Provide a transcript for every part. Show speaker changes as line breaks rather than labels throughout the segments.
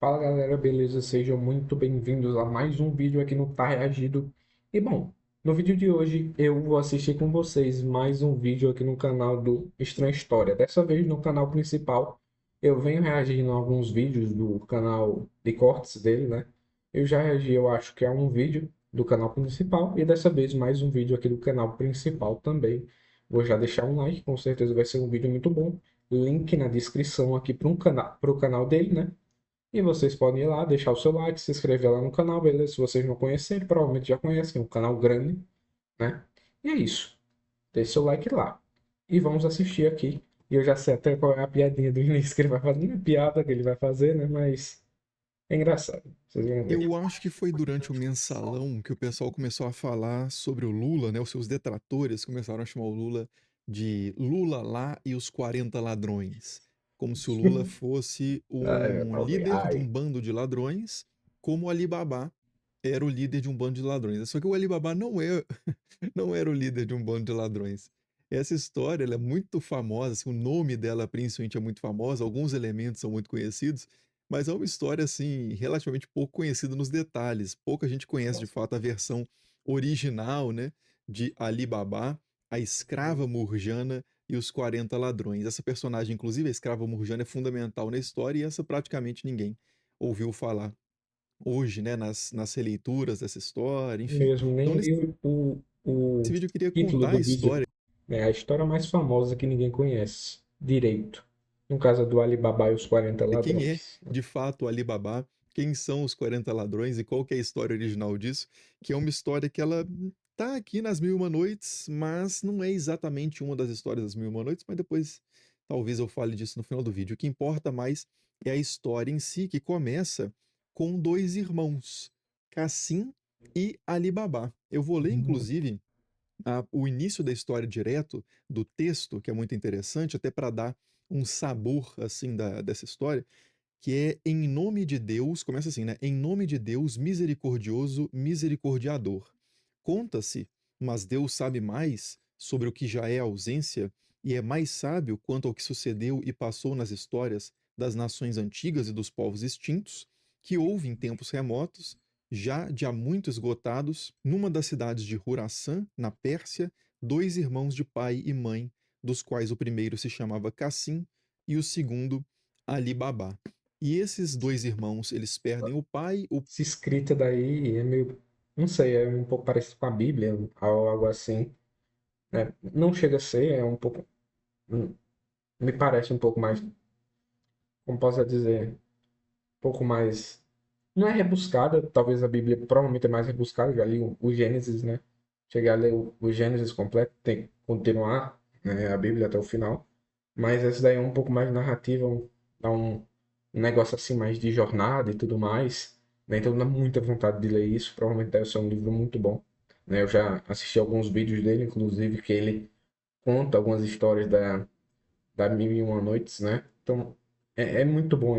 Fala galera, beleza? Sejam muito bem-vindos a mais um vídeo aqui no Tá Reagido. E bom, no vídeo de hoje eu vou assistir com vocês mais um vídeo aqui no canal do Estranha História. Dessa vez no canal principal. Eu venho reagindo a alguns vídeos do canal de cortes dele, né? Eu já reagi, eu acho que é um vídeo do canal principal e dessa vez mais um vídeo aqui do canal principal também. Vou já deixar um like, com certeza vai ser um vídeo muito bom. Link na descrição aqui para o canal dele, né? E vocês podem ir lá, deixar o seu like, se inscrever lá no canal, beleza? Se vocês não conhecerem, provavelmente já conhecem, é um canal grande, né? E é isso. Deixe seu like lá. E vamos assistir aqui. E eu já sei até qual é a piadinha do início que ele vai fazer. Não é piada que ele vai fazer, né? Mas é engraçado. Vocês vão ver.
Eu acho que foi durante o mensalão que o pessoal começou a falar sobre o Lula, né? Os seus detratores começaram a chamar o Lula de Lula lá e os 40 ladrões. Como se o Lula fosse
É,
um
talvez.
líder de um
Ai.
bando de ladrões, como o Alibaba era o líder de um bando de ladrões. Só que o Alibaba não era o líder de um bando de ladrões. Essa história ela é muito famosa, assim, o nome dela principalmente é muito famoso, alguns elementos são muito conhecidos, mas é uma história assim relativamente pouco conhecida nos detalhes. Pouca gente conhece de fato a versão original, né, de Ali Baba, a escrava Murjana e os 40 ladrões. Essa personagem, inclusive, a escrava Murjana, é fundamental na história e essa praticamente ninguém ouviu falar hoje, né, nas releituras dessa história, enfim.
Mesmo,
Então,
nem
nesse
li o
vídeo eu queria
título
contar a
do vídeo.
história.
É a história mais famosa que ninguém conhece. Direito. No caso do Alibaba e os 40
Quem é
ladrões.
de fato o Alibaba, quem são os 40 ladrões e qual que é a história original disso, que é uma história que ela tá aqui nas Mil e Uma Noites, mas não é exatamente uma das histórias das Mil e Uma Noites, mas depois talvez eu fale disso no final do vídeo. O que importa mais é a história em si, que começa com dois irmãos, Cassim e Alibaba. Eu vou ler,
Hum.
inclusive, o início da história direto do texto, que é muito interessante, até para dar um sabor assim dessa história, que é em nome de Deus, começa assim, né? Em nome de Deus, misericordioso, misericordiador. Conta-se, mas Deus sabe mais sobre o que já é ausência e é mais sábio quanto ao que sucedeu e passou nas histórias das nações antigas e dos povos extintos, que houve em tempos remotos, já de há muito esgotados, numa das cidades de Khurasan, na Pérsia, dois irmãos de pai e mãe, dos quais o primeiro se chamava Cassim e o segundo Ali Baba. E esses dois irmãos, eles perdem o pai,
Essa escrita daí é meio. Não sei, é um pouco parecido com a Bíblia, ou algo assim. Né? Não chega a ser, é um pouco. Me parece um pouco mais. Como posso dizer? Um pouco mais. Não é rebuscada, talvez a Bíblia provavelmente é mais rebuscada. Eu já li o Gênesis, né? Cheguei a ler o Gênesis completo, tem que continuar, né, a Bíblia até o final. Mas essa daí é um pouco mais narrativa, dá um negócio assim mais de jornada e tudo mais. Né? Então dá muita vontade de ler isso. Provavelmente deve ser um livro muito bom. Né? Eu já assisti alguns vídeos dele, inclusive, que ele conta algumas histórias da Mil e Uma Noites, né? Então é muito bom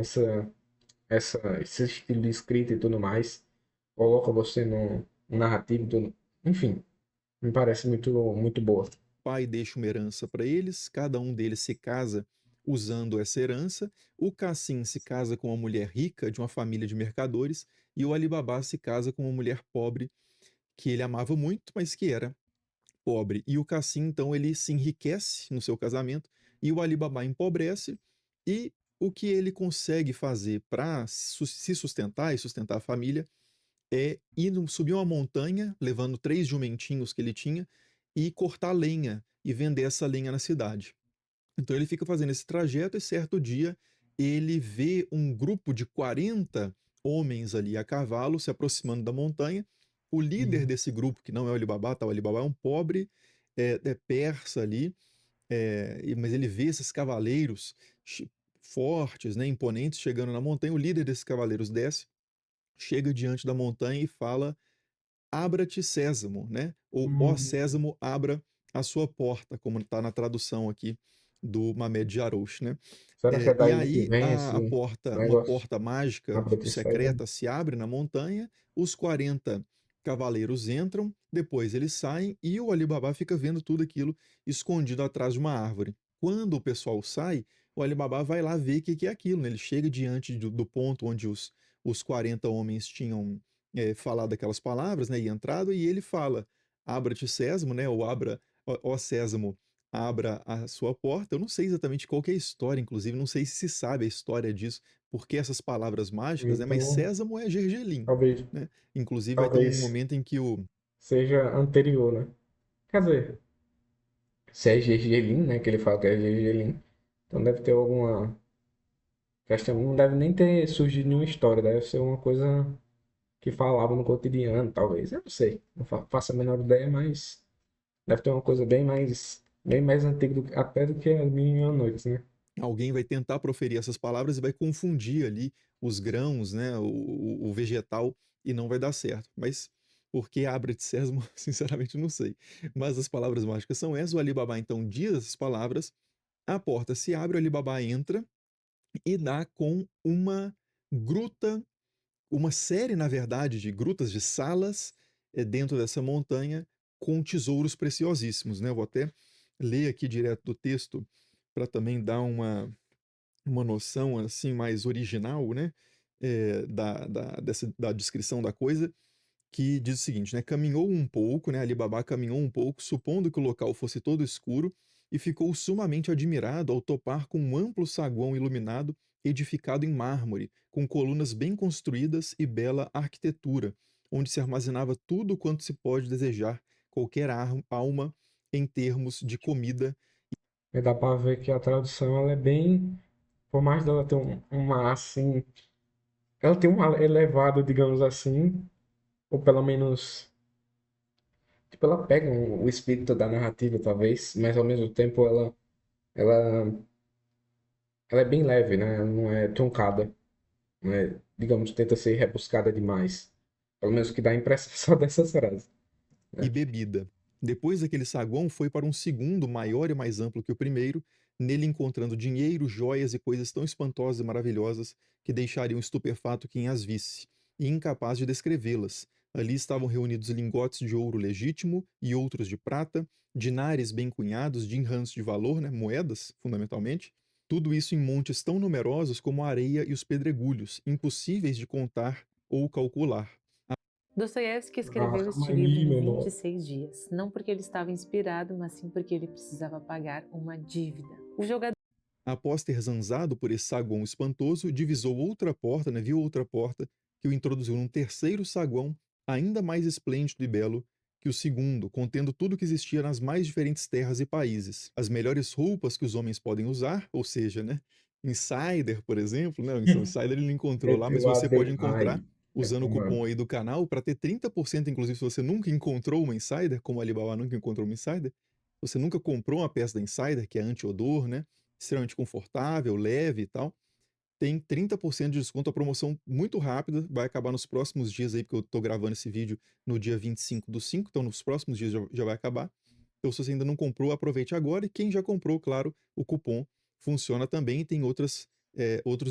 esse estilo de escrita e tudo mais. Coloca você no narrativo, tudo. Enfim, me parece muito boa.
pai deixa uma herança para eles, cada um deles se casa usando essa herança. O Cassim se casa com uma mulher rica de uma família de mercadores e o Alibaba se casa com uma mulher pobre que ele amava muito, mas que era pobre. E o Cassim, então, ele se enriquece no seu casamento e o Alibaba empobrece e o que ele consegue fazer para se sustentar e sustentar a família é ir subir uma montanha, levando 3 jumentinhos que ele tinha, e cortar lenha e vender essa lenha na cidade. Então ele fica fazendo esse trajeto e certo dia ele vê um grupo de 40 homens ali a cavalo se aproximando da montanha. O líder
Uhum.
desse grupo, que não é o Alibaba, tá? O Alibaba é um pobre persa ali, mas ele vê esses cavaleiros fortes, né, imponentes, chegando na montanha. O líder desses cavaleiros desce, chega diante da montanha e fala: Abra-te Sésamo, né? Ou ó
Hum,
Sésamo, abra a sua porta, como está na tradução aqui do Mamed Jarouche, né?
será que é
E
daí que
aí
vem
a
esse
porta, uma
negócio?
porta mágica
Abre de cega?
secreta se abre na montanha, os 40 cavaleiros entram, depois eles saem e o Alibaba fica vendo tudo aquilo escondido atrás de uma árvore. Quando o pessoal sai, o Alibaba vai lá ver o que, que é aquilo, né? Ele chega diante do ponto onde os 40 homens tinham falado aquelas palavras, né? E entrado, e ele fala: abra-te sésamo, né? Ou abra, ó sésamo, abra a sua porta. Eu não sei exatamente qual que é a história, inclusive, não sei se sabe a história disso, porque essas palavras mágicas, né? Mas
Então,
sésamo é gergelim,
talvez,
né? Inclusive vai ter um
talvez
momento em que o
seja anterior, né? Quer dizer, se é gergelim, né? Que ele fala que é gergelim, então deve ter alguma questão. Não deve nem ter surgido nenhuma história, deve ser uma coisa que falava no cotidiano, talvez. Eu não sei, não faço a menor ideia, mas deve ter uma coisa bem mais antiga até do que as mil e uma noites, né?
alguém vai tentar proferir essas palavras e vai confundir ali os grãos, né, o vegetal, e não vai dar certo. Mas por que abre de sésamo, sinceramente não sei. Mas as palavras mágicas são essas, o Alibaba então diz essas palavras, a porta se abre, o Alibaba entra e dá com uma gruta, uma série, na verdade, de grutas, de salas dentro dessa montanha com tesouros preciosíssimos, né? Eu vou até ler aqui direto do texto para também dar uma noção assim mais original, né, da descrição da coisa, que diz o seguinte, né, caminhou um pouco, né, Alibaba caminhou um pouco, supondo que o local fosse todo escuro, e ficou sumamente admirado ao topar com um amplo saguão iluminado, edificado em mármore, com colunas bem construídas e bela arquitetura, onde se armazenava tudo quanto se pode desejar qualquer alma em termos de comida.
E dá pra ver que a tradução ela é bem, por mais dela ter uma assim, ela tem um elevado, digamos assim, ou pelo menos, tipo, ela pega o espírito da narrativa, talvez, mas ao mesmo tempo ela, ela é bem leve, né? Ela não é truncada, não é, digamos, tenta ser rebuscada demais. Pelo menos que dá a impressão só dessas frases,
E
né?
bebida. Depois daquele saguão, foi para um segundo, maior e mais amplo que o primeiro, nele encontrando dinheiro, joias e coisas tão espantosas e maravilhosas que deixariam estupefato quem as visse, e incapaz de descrevê-las. Ali estavam reunidos lingotes de ouro legítimo e outros de prata, dinares bem cunhados, dinhams de valor, né, moedas, fundamentalmente, tudo isso em montes tão numerosos como a areia e os pedregulhos, impossíveis de contar ou calcular.
Dostoiévski
Ah,
escreveu
calma
este livro
aí,
em
meu irmão.
26 dias, não porque ele estava inspirado, mas sim porque ele precisava pagar uma dívida. O jogador
Após ter zanzado por esse saguão espantoso, divisou outra porta, né, viu outra porta, que o introduziu num terceiro saguão, ainda mais esplêndido e belo que o segundo, contendo tudo que existia nas mais diferentes terras e países. As melhores roupas que os homens podem usar, ou seja, né, Insider, por exemplo, né, o Insider ele não encontrou lá, mas
Meteu a
você pode
demais.
encontrar
É
usando o cupom
tomando.
aí do canal para ter 30%, inclusive se você nunca encontrou uma Insider, como a Alibaba nunca encontrou uma Insider, você nunca comprou uma peça da Insider, que é anti-odor, né, extremamente confortável, leve e tal, tem 30% de desconto, a promoção muito rápida, vai acabar nos próximos dias aí, porque eu tô gravando esse vídeo no dia 25/5, então nos próximos dias já vai acabar. Então se você ainda não comprou, aproveite agora, e quem já comprou, claro, o cupom funciona também e tem outros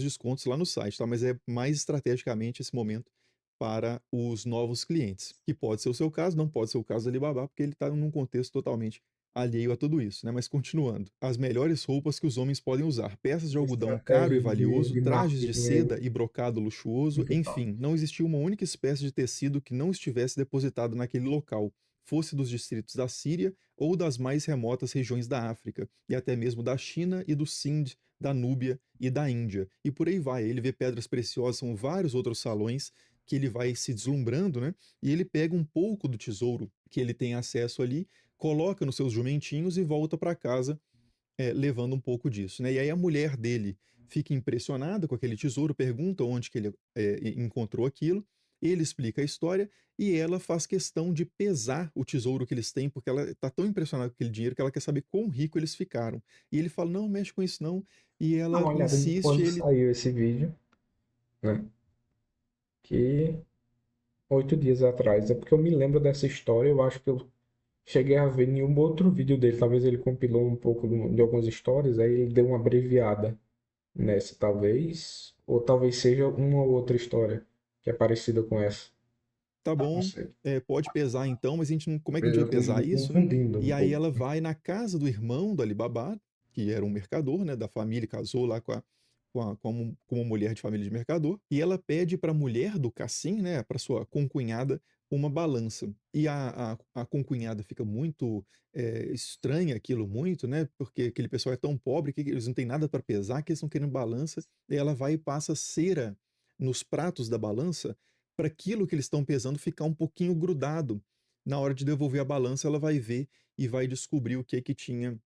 descontos lá no site, tá? Mas é mais estrategicamente esse momento para os novos clientes, que pode ser o seu caso, não pode ser o caso do Alibaba, porque ele está num contexto totalmente alheio a tudo isso, né? Mas continuando. As melhores roupas que os homens podem usar, peças de algodão caro e
Estratégia
valioso,
de
trajes de
marketing
seda
aí,
e brocado luxuoso,
muito top.
enfim, não existia uma única espécie de tecido que não estivesse depositado naquele local, fosse dos distritos da Síria ou das mais remotas regiões da África, e até mesmo da China e do Sind, da Núbia e da Índia. E por aí vai. Ele vê pedras preciosas, são vários outros salões que ele vai se deslumbrando, né? E ele pega um pouco do tesouro que ele tem acesso ali, coloca nos seus jumentinhos e volta para casa levando um pouco disso, né? E aí a mulher dele fica impressionada com aquele tesouro, pergunta onde que ele encontrou aquilo, ele explica a história e ela faz questão de pesar o tesouro que eles têm, porque ela está tão impressionada com aquele dinheiro que ela quer saber quão rico eles ficaram. E ele fala, não, mexe com isso não. E
Dá
ela
uma olhada de
insiste,
quando
ele
saiu esse vídeo, né? Que 8 dias atrás. É porque eu me lembro dessa história. Eu acho que eu cheguei a ver nenhum outro vídeo dele. Talvez ele compilou um pouco de algumas histórias. Aí ele deu uma abreviada nessa, talvez. Ou talvez seja uma ou outra história que é parecida com essa.
tá
Ah, não
bom,
sei.
pode pesar então, mas como é que a gente vai
Eu tô
pesar
me
isso, né?
confundindo
E
um
aí
pouco.
ela vai na casa do irmão do Alibaba, que era um mercador, né, da família, casou lá com uma mulher de família de mercador, e ela pede para a mulher do Cassim, né, para sua concunhada, uma balança. E a concunhada fica muito estranha aquilo muito, né, porque aquele pessoal é tão pobre que eles não têm nada para pesar, que eles estão querendo balança, e ela vai e passa cera nos pratos da balança para aquilo que eles estão pesando ficar um pouquinho grudado. Na hora de devolver a balança, ela vai ver e vai descobrir o que que tinha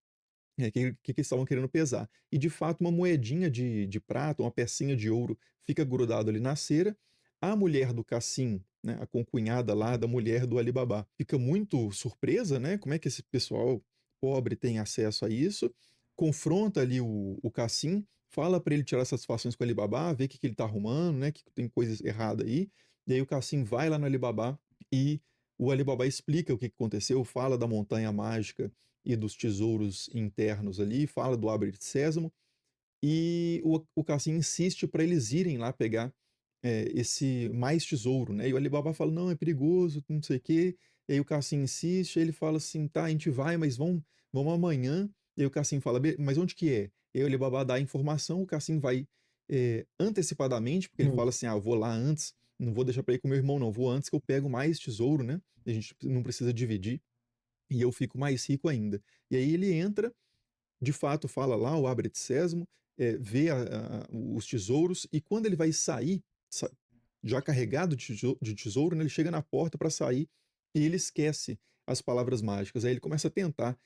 que eles estavam querendo pesar. E de fato, uma moedinha de prata, uma pecinha de ouro fica grudado ali na cera. A mulher do Cassim, né, a concunhada lá da mulher do Alibaba, fica muito surpresa, né? Como é que esse pessoal pobre tem acesso a isso? Confronta ali o Cassim, fala para ele tirar satisfações com o Alibaba, ver o que ele tá arrumando, né? Que tem coisa errada aí. E aí o Cassim vai lá no Alibaba e o Alibaba explica o que aconteceu, fala da montanha mágica e dos tesouros internos ali, fala do Abre Sésamo, e o Cassim insiste para eles irem lá pegar esse mais tesouro, né? E o Alibaba fala, não, é perigoso, não sei o quê. E aí o Cassim insiste, ele fala assim, tá, a gente vai, mas vamos amanhã. E aí o Cassim fala, mas onde que é? E aí o Alibaba dá a informação, o Cassim vai antecipadamente, porque ele
Hum.
fala assim, eu vou lá antes, não vou deixar para ir com meu irmão, não, vou antes que eu pego mais tesouro, né? A gente não precisa dividir e eu fico mais rico ainda. E aí ele entra, de fato fala lá o Abre Sésamo, vê os tesouros, e quando ele vai sair, já carregado de tesouro, né, ele chega na porta para sair e ele esquece as palavras mágicas. Aí ele começa a tentar,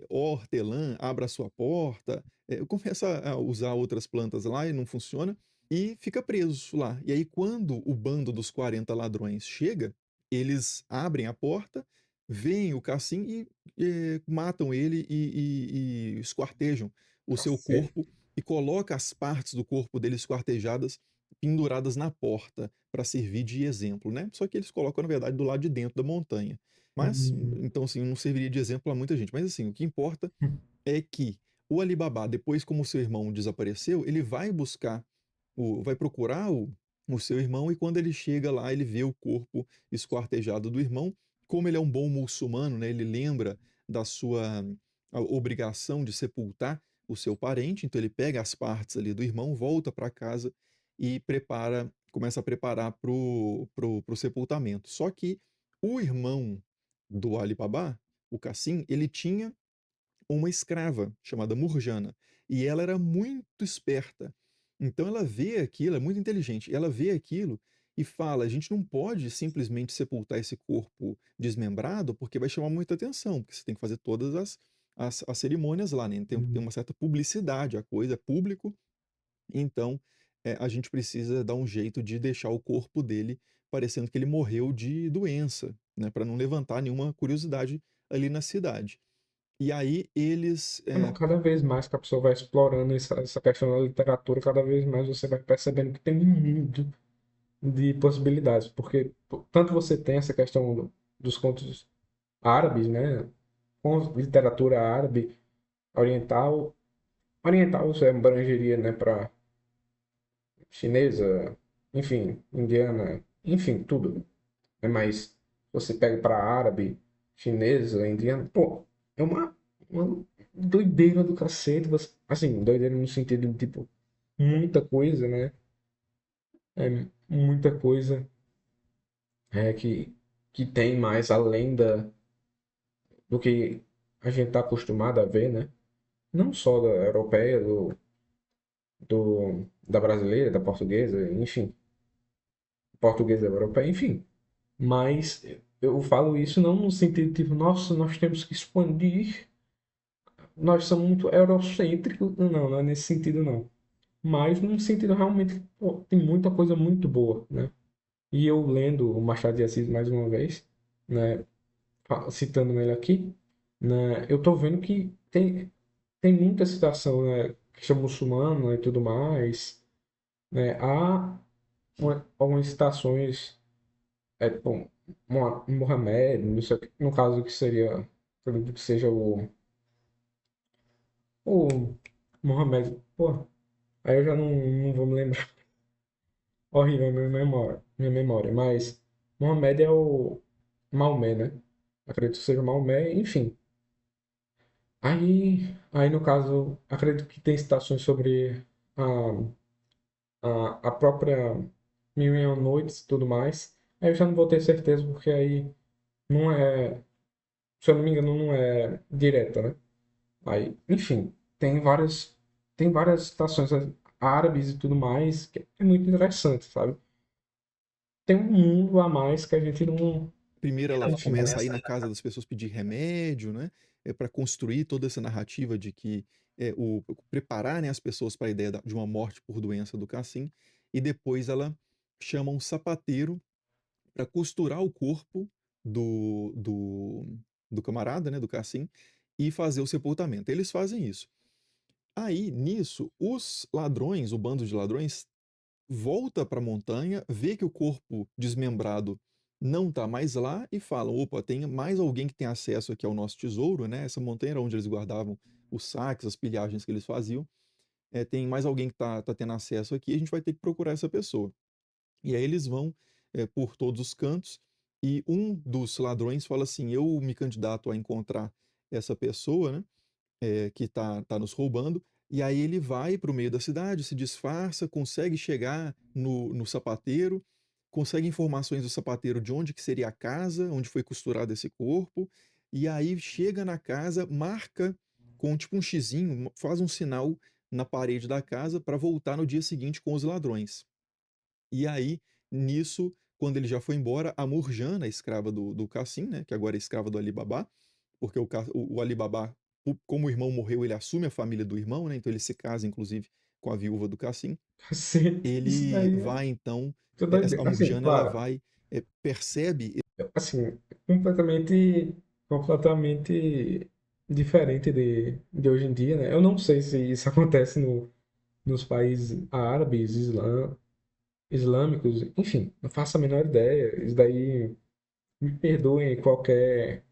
ó hortelã, abra a sua porta, começa a usar outras plantas lá e não funciona, e fica preso lá. E aí quando o bando dos 40 ladrões chega, eles abrem a porta, veem o Cassim e matam ele e esquartejam o seu
Cacete.
corpo e coloca as partes do corpo dele esquartejadas penduradas na porta para servir de exemplo, né? Só que eles colocam, na verdade, do lado de dentro da montanha. Mas,
Hum.
então, assim, não serviria de exemplo a muita gente. Mas, assim, o que importa é que o Alibaba, depois como seu irmão desapareceu, ele vai buscar, vai procurar o seu irmão, e quando ele chega lá, ele vê o corpo esquartejado do irmão. Como ele é um bom muçulmano, né, ele lembra da sua obrigação de sepultar o seu parente, então ele pega as partes ali do irmão, volta para casa e começa a preparar pro sepultamento. Só que o irmão do Alibaba, o Cassim, ele tinha uma escrava chamada Murjana, e ela era muito esperta. Então ela vê aquilo, é muito inteligente, ela vê aquilo e fala: a gente não pode simplesmente sepultar esse corpo desmembrado, porque vai chamar muita atenção, porque você tem que fazer todas as cerimônias lá, né? Tem
Hum.
uma certa publicidade, a coisa é público, então a gente precisa dar um jeito de deixar o corpo dele parecendo que ele morreu de doença, né? Para não levantar nenhuma curiosidade ali na cidade. E aí eles.
Não, cada vez mais que a pessoa vai explorando essa questão da literatura, cada vez mais você vai percebendo que tem um mundo de possibilidades, porque tanto você tem essa questão dos contos árabes, né, com literatura árabe, oriental, oriental você abrangeria, né, para chinesa, enfim, indiana, enfim, tudo, né, mas você pega para árabe, chinesa, indiana, pô, é uma doideira do cacete, assim, doideira no sentido de, tipo, muita coisa, né, muita coisa que tem mais além do que a gente está acostumado a ver, né? Não só da europeia, da brasileira, da portuguesa, enfim, portuguesa europeia, enfim. Mas eu falo isso não no sentido tipo, nossa, nós temos que expandir, nós somos muito eurocêntricos. Não, não é nesse sentido, não. Mas num sentido realmente, pô, tem muita coisa muito boa, né? E eu lendo o Machado de Assis mais uma vez, né? Citando ele aqui, né? Eu tô vendo que tem muita citação, né? Questão muçulmana e tudo mais, né? Há algumas citações, bom, Mohamed, não sei, no caso que seria, acredito que seja o Mohamed, pô, aí eu já não vou me lembrar. Horrível a minha memória, mas Mohamed é o Maomé, né? Acredito que seja Maomé, enfim. Aí no caso, acredito que tem citações sobre a própria Mil e Uma Noites e tudo mais. Aí eu já não vou ter certeza, porque aí não é, se eu não me engano, não é direta, né? Aí, enfim, tem várias citações árabes e tudo mais, que é muito interessante, sabe? Tem um mundo a mais que a gente não.
Primeiro ela
Enfim,
começa a ir na casa das pessoas pedir remédio, né, para construir toda essa narrativa de que, o preparar, né, as pessoas para a ideia de uma morte por doença do Cassim, e depois ela chama um sapateiro para costurar o corpo do do do camarada, né, do Cassim, e fazer o sepultamento. Eles fazem isso. Aí, nisso, os ladrões, o bando de ladrões, volta para a montanha, vê que o corpo desmembrado não está mais lá e falam: opa, tem mais alguém que tem acesso aqui ao nosso tesouro, né? Essa montanha era onde eles guardavam os saques, as pilhagens que eles faziam. Tem mais alguém que tá tendo acesso aqui, a gente vai ter que procurar essa pessoa. E aí eles vão por todos os cantos e um dos ladrões fala assim: eu me candidato a encontrar essa pessoa, né? Que tá nos roubando. E aí ele vai para o meio da cidade, se disfarça, consegue chegar no sapateiro, consegue informações do sapateiro de onde que seria a casa, onde foi costurado esse corpo, e aí chega na casa, marca com tipo um xizinho, faz um sinal na parede da casa para voltar no dia seguinte com os ladrões. E aí, nisso, quando ele já foi embora, a Murjana, a escrava do Cassim, né, que agora é escrava do Alibaba, porque o Alibaba, como o irmão morreu, ele assume a família do irmão, né, então ele se casa, inclusive, com a viúva do Cassim.
assim, isso
Ele
daí é
vai, então,
tudo
a
doideira. Assim,
Murjana, ela
claro,
vai, percebe,
assim, completamente diferente de hoje em dia, né? Eu não sei se isso acontece nos países árabes, islâmicos, enfim, não faço a menor ideia. Isso daí, me perdoem qualquer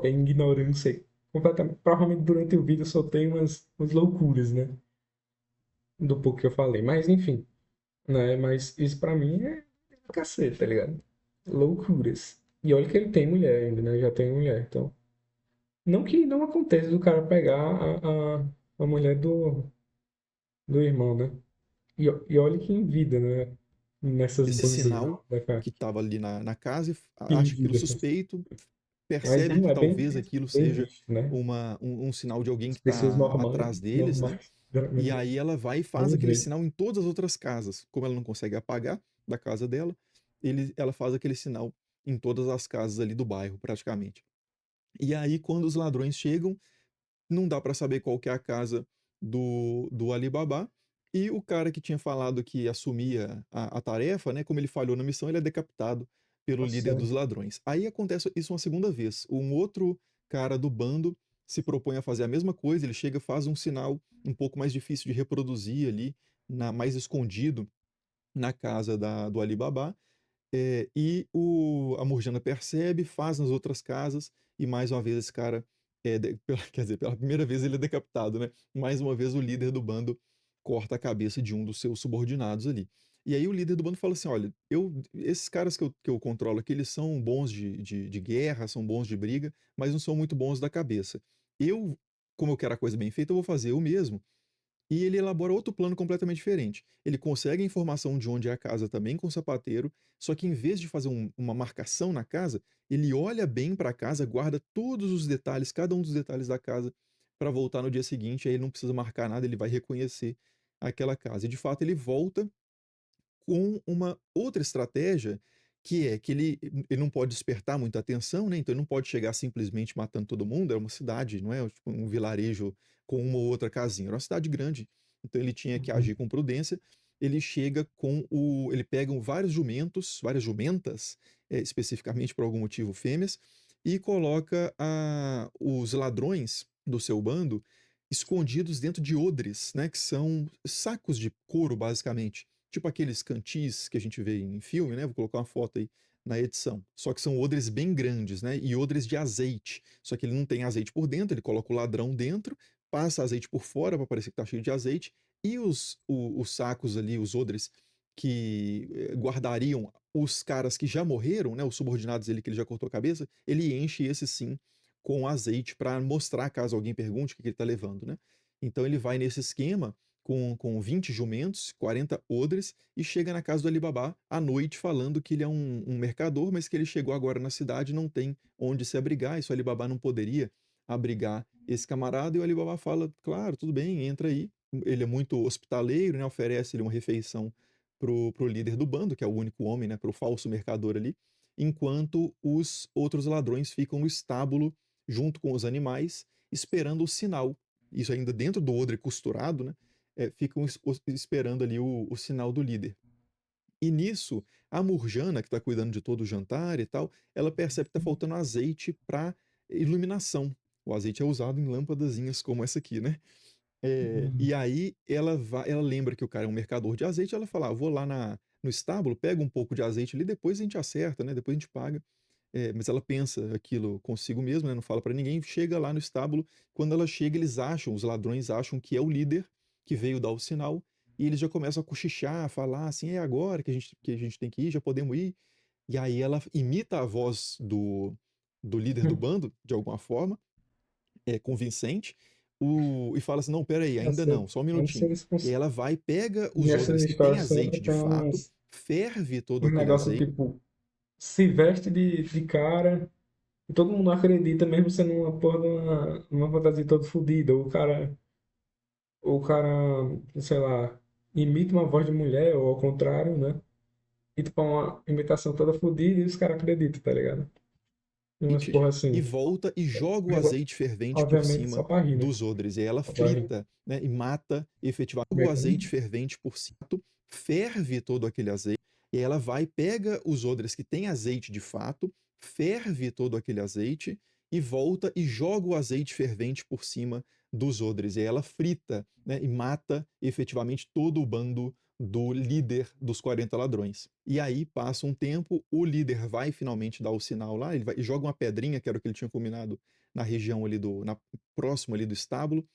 ignorância completamente. Provavelmente durante o vídeo eu soltei umas loucuras, né? Do pouco que eu falei. Mas enfim, né? Mas isso pra mim é cacete, tá ligado? Loucuras. E olha que ele tem mulher ainda, né? Já tem mulher. Então, não que não aconteça do cara pegar a mulher do irmão, né? E olha que em vida, né? Nessas
esse
bandas
sinal
da cara.
que estava ali na casa e
Que em
acha aquilo
vida.
suspeito,
Mas
percebe
não
que
é bem,
talvez aquilo
bem
seja
visto, né?
um sinal de alguém
As
que
pessoas
está
normais,
atrás deles, né?
normais,
E
geralmente
aí ela vai e faz
não
aquele
vê.
sinal em todas as outras casas. Como ela não consegue apagar da casa dela, ela faz aquele sinal em todas as casas ali do bairro, praticamente. E aí, quando os ladrões chegam, não dá para saber qual que é a casa do Alibaba. E o cara que tinha falado que assumia a tarefa, né? Como ele falhou na missão, ele é decapitado pelo líder
Nossa,
dos ladrões. Aí acontece isso uma segunda vez. Um outro cara do bando se propõe a fazer a mesma coisa, ele chega, faz um sinal um pouco mais difícil de reproduzir ali, mais escondido na casa do Alibaba. E a Murjana percebe, faz nas outras casas, e mais uma vez esse cara, quer dizer, pela primeira vez ele é decapitado, né? Mais uma vez o líder do bando corta a cabeça de um dos seus subordinados ali. E aí o líder do bando fala assim: olha, esses caras que eu controlo aqui, eles são bons de guerra, são bons de briga, mas não são muito bons da cabeça. Eu, como eu quero a coisa bem feita, eu vou fazer eu mesmo. E ele elabora outro plano completamente diferente. Ele consegue a informação de onde é a casa também com o sapateiro, só que em vez de fazer uma marcação na casa, ele olha bem para a casa, guarda todos os detalhes, cada um dos detalhes da casa, para voltar no dia seguinte, aí ele não precisa marcar nada, ele vai reconhecer aquela casa. E de fato ele volta com uma outra estratégia, que é que ele não pode despertar muita atenção, né? Então ele não pode chegar simplesmente matando todo mundo. É uma cidade, não é tipo um vilarejo com uma ou outra casinha. Era uma cidade grande. Então ele tinha que agir com prudência. Ele chega com o. Ele pega vários jumentos, várias jumentas, especificamente por algum motivo fêmeas, e coloca os ladrões do seu bando escondidos dentro de odres, né? Que são sacos de couro, basicamente, tipo aqueles cantis que a gente vê em filme, né? Vou colocar uma foto aí na edição. Só que são odres bem grandes, né? E odres de azeite. Só que ele não tem azeite por dentro, ele coloca o ladrão dentro, passa azeite por fora para parecer que tá cheio de azeite, e os sacos ali, os odres que guardariam os caras que já morreram, né? Os subordinados dele que ele já cortou a cabeça, ele enche esse sim com azeite para mostrar caso alguém pergunte o que ele está levando, né? Então ele vai nesse esquema com 20 jumentos, 40 odres, e chega na casa do Alibabá à noite falando que ele é um mercador, mas que ele chegou agora na cidade e não tem onde se abrigar, e se o Alibabá não poderia abrigar esse camarada, e o Alibabá fala, claro, tudo bem, entra aí. Ele é muito hospitaleiro, né? Oferece-lhe uma refeição pro líder do bando, que é o único homem, né? Pro falso mercador ali, enquanto os outros ladrões ficam no estábulo junto com os animais, esperando o sinal. Isso ainda dentro do odre costurado, né? Ficam esperando ali o sinal do líder. E nisso, a Murjana, que está cuidando de todo o jantar e tal, ela percebe que está faltando azeite para iluminação. O azeite é usado em lâmpadazinhas como essa aqui, né? E aí ela lembra que o cara é um mercador de azeite, ela fala, vou lá no estábulo, pega um pouco de azeite ali, depois a gente acerta, né? Depois a gente paga. Mas ela pensa aquilo consigo mesma, né? Não fala para ninguém, chega lá no estábulo. Quando ela chega, os ladrões acham que é o líder que veio dar o sinal, e eles já começam a cochichar, a falar assim, é agora que a gente tem que ir, já podemos ir. E aí ela imita a voz do líder do bando, de alguma forma, é convincente, e fala assim, não, peraí, ainda
Essa,
não, só um
eu não sei
minutinho.
se
E aí ela vai, pega os
nessas
odres que têm
histórias sempre
azeite de
tem
fato, ferve todo
uns
aquele
negócios
azeite.
tipo, se veste de cara, e todo mundo acredita, mesmo sendo uma porra uma fantasia toda fodida. O cara, sei lá, imita uma voz de mulher, ou ao contrário, né? E tipo, é uma imitação toda fodida e os caras acreditam, tá ligado? E
E,
umas
te-
porra
e
assim.
volta e joga o
Negócio-
azeite fervente por
Obviamente só
cima
pra rir, né?
dos odres. E aí ela
Só pra rir.
frita, né? E mata efetivamente
Como
o
é que
azeite fervente por cima, ferve todo aquele azeite. E aí ela vai, pega os odres que têm azeite de fato, ferve todo aquele azeite e volta e joga o azeite fervente por cima dos odres. E aí ela frita, né? E mata efetivamente todo o bando do líder dos 40 ladrões. E aí passa um tempo, o líder vai finalmente dar o sinal lá, ele vai e joga uma pedrinha, que era o que ele tinha combinado na região ali próximo ali do estábulo,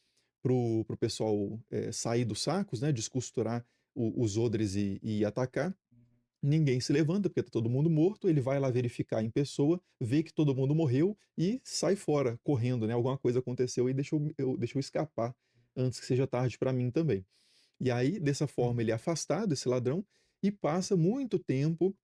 pro pessoal sair dos sacos, né, descosturar os odres e atacar. Ninguém se levanta porque tá todo mundo morto, ele vai lá verificar em pessoa, vê que todo mundo morreu e sai fora, correndo, né? Alguma coisa aconteceu e deixou escapar antes que seja tarde para mim também. E aí, dessa forma, ele é afastado, esse ladrão, e passa muito tempo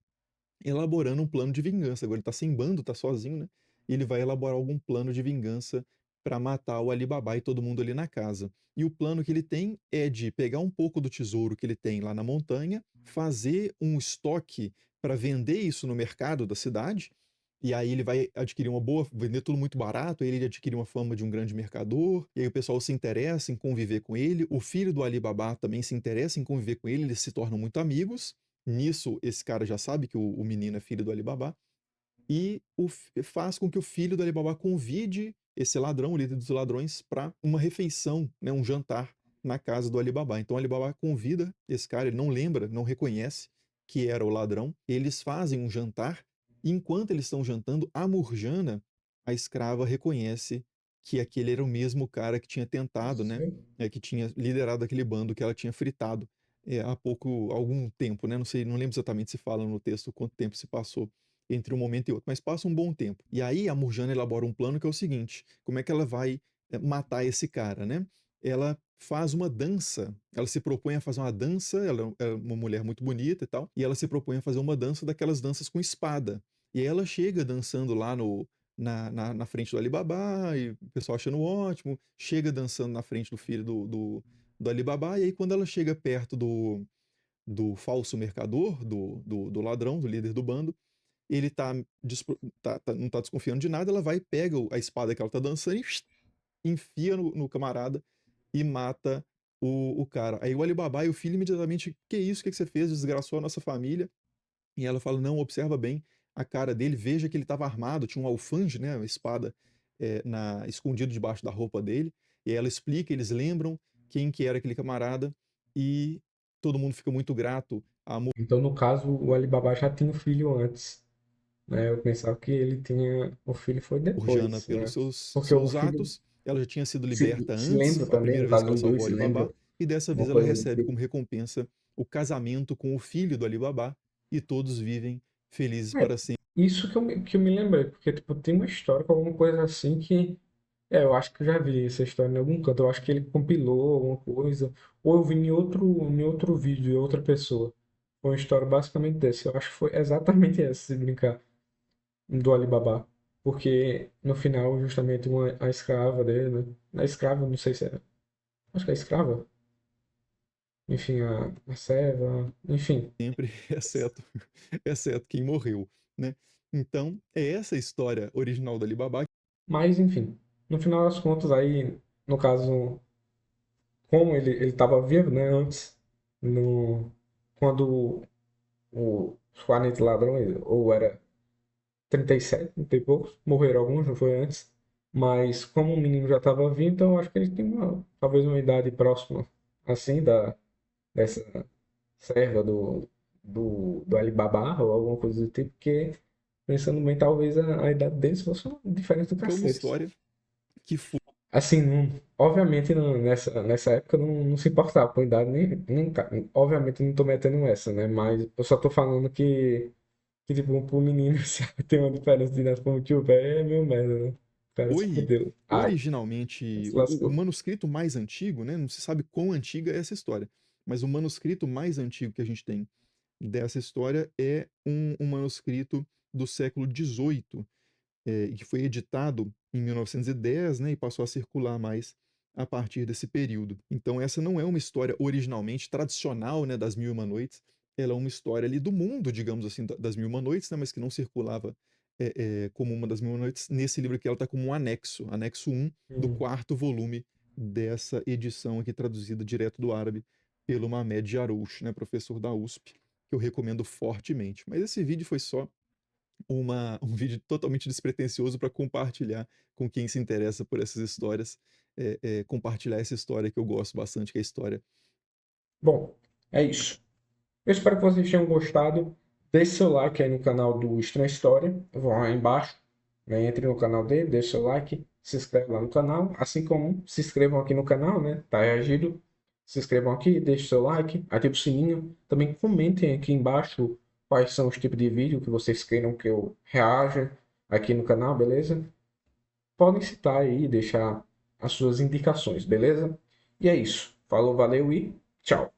elaborando um plano de vingança. Agora ele tá sem bando, tá sozinho, né? E ele vai elaborar algum plano de vingança para matar o Alibaba e todo mundo ali na casa. E o plano que ele tem é de pegar um pouco do tesouro que ele tem lá na montanha, fazer um estoque para vender isso no mercado da cidade. E aí ele vai adquirir vender tudo muito barato, aí ele adquire uma fama de um grande mercador, e aí o pessoal se interessa em conviver com ele, o filho do Alibaba também se interessa em conviver com ele, eles se tornam muito amigos. Nisso, esse cara já sabe que o menino é filho do Alibaba e faz com que o filho do Alibaba convide esse ladrão, o líder dos ladrões, para uma refeição, né, um jantar na casa do Alibaba. Então o Alibaba convida esse cara, ele não lembra, não reconhece que era o ladrão. Eles fazem um jantar e enquanto eles estão jantando, a Murjana, a escrava, reconhece que aquele era o mesmo cara que tinha tentado, né,
Sei.
que tinha liderado aquele bando que ela tinha fritado algum tempo, né? Não sei, não lembro exatamente se fala no texto quanto tempo se passou entre um momento e outro, mas passa um bom tempo. E aí a Murjana elabora um plano que é o seguinte: como é que ela vai matar esse cara, né? Ela faz uma dança, ela se propõe a fazer uma dança, ela é uma mulher muito bonita e tal, e ela se propõe a fazer uma dança daquelas danças com espada. E aí ela chega dançando lá na frente do Alibaba, e o pessoal achando ótimo, chega dançando na frente do filho do Alibaba, e aí quando ela chega perto do falso mercador, do ladrão, do líder do bando, ele não tá desconfiando de nada, ela vai, pega a espada que ela tá dançando e enfia no camarada e mata o cara. Aí o Alibaba e o filho imediatamente, que isso, que você fez? Desgraçou a nossa família. E ela fala, não, observa bem a cara dele, veja que ele estava armado, tinha um alfange, né, uma espada escondido debaixo da roupa dele. E aí ela explica, eles lembram quem que era aquele camarada e todo mundo fica muito grato à
Então, no caso, o Alibaba já tinha um filho antes, né? Eu pensava que ele tinha. O filho foi
Murjana
depois,
pelos
né?
seus,
Porque o
seus
filho
atos. Ela já tinha sido
se,
liberta
se
antes,
lembra
a
também,
primeira
no
vez
caso,
que ela
os dois
salvou o
se
Alibaba,
lembram.
e dessa
Uma
vez ela
coisa do
recebe
tipo.
como recompensa o casamento com o filho do Alibaba, e todos vivem felizes
É,
para sempre.
isso que eu me lembrei, porque tipo, tem uma história com alguma coisa assim que. Eu acho que eu já vi essa história em algum canto. Eu acho que ele compilou alguma coisa. Ou eu vi em outro vídeo de outra pessoa. Foi uma história basicamente dessa. Eu acho que foi exatamente essa, se brincar, do Alibaba. Porque no final, justamente, a escrava dele, né? A escrava, não sei se é. Acho que é escrava. Enfim, a serva. Enfim.
Sempre, exceto quem morreu, né? Então, é essa a história original do Alibaba.
Mas, enfim. No final das contas, aí, no caso, como ele estava vivo, né? Antes, no, quando os 40 ladrões, ou era 37, 30 e poucos, morreram alguns, não foi antes. Mas como o menino já estava vivo, então eu acho que ele tem talvez uma idade próxima, assim, dessa serva do Alibaba, ou alguma coisa do tipo, porque, pensando bem, talvez a idade deles fosse diferente do
Que é uma
cacete.
história que foi.
Assim, obviamente nessa época não se importava com idade, obviamente não tô metendo essa, né? Mas eu só tô falando que tipo, pro menino se tem uma diferença de idade como que o velho é meio merda, né? O cara se
Foi
fudeu. Ai,
originalmente
se
o
lascou.
manuscrito mais antigo, né? Não se sabe quão antiga é essa história, mas o manuscrito mais antigo que a gente tem dessa história é um manuscrito do século XVIII, que foi editado em 1910, né, e passou a circular mais a partir desse período. Então essa não é uma história originalmente tradicional, né, das Mil e Uma Noites. Ela é uma história ali do mundo, digamos assim, das Mil e Uma Noites, né, mas que não circulava como uma das Mil e Uma Noites. Nesse livro aqui ela está como um anexo, anexo 1 do
Hum.
quarto volume dessa edição aqui traduzida direto do árabe pelo Mamed Jarouche, né, professor da USP, que eu recomendo fortemente. Mas esse vídeo foi só um vídeo totalmente despretensioso para compartilhar com quem se interessa por essas histórias, compartilhar essa história que eu gosto bastante, que é a história.
Bom, é isso. Eu espero que vocês tenham gostado. Deixe seu like aí no canal do Estranha História. Eu vou lá embaixo, né? Entre no canal dele, deixe seu like, se inscreve lá no canal. Assim como se inscrevam aqui no canal, né? Tá reagindo. Se inscrevam aqui, deixe seu like, ative o sininho. Também comentem aqui embaixo quais são os tipos de vídeo que vocês queiram que eu reaja aqui no canal, beleza? Podem citar aí e deixar as suas indicações, beleza? E é isso. Falou, valeu e tchau.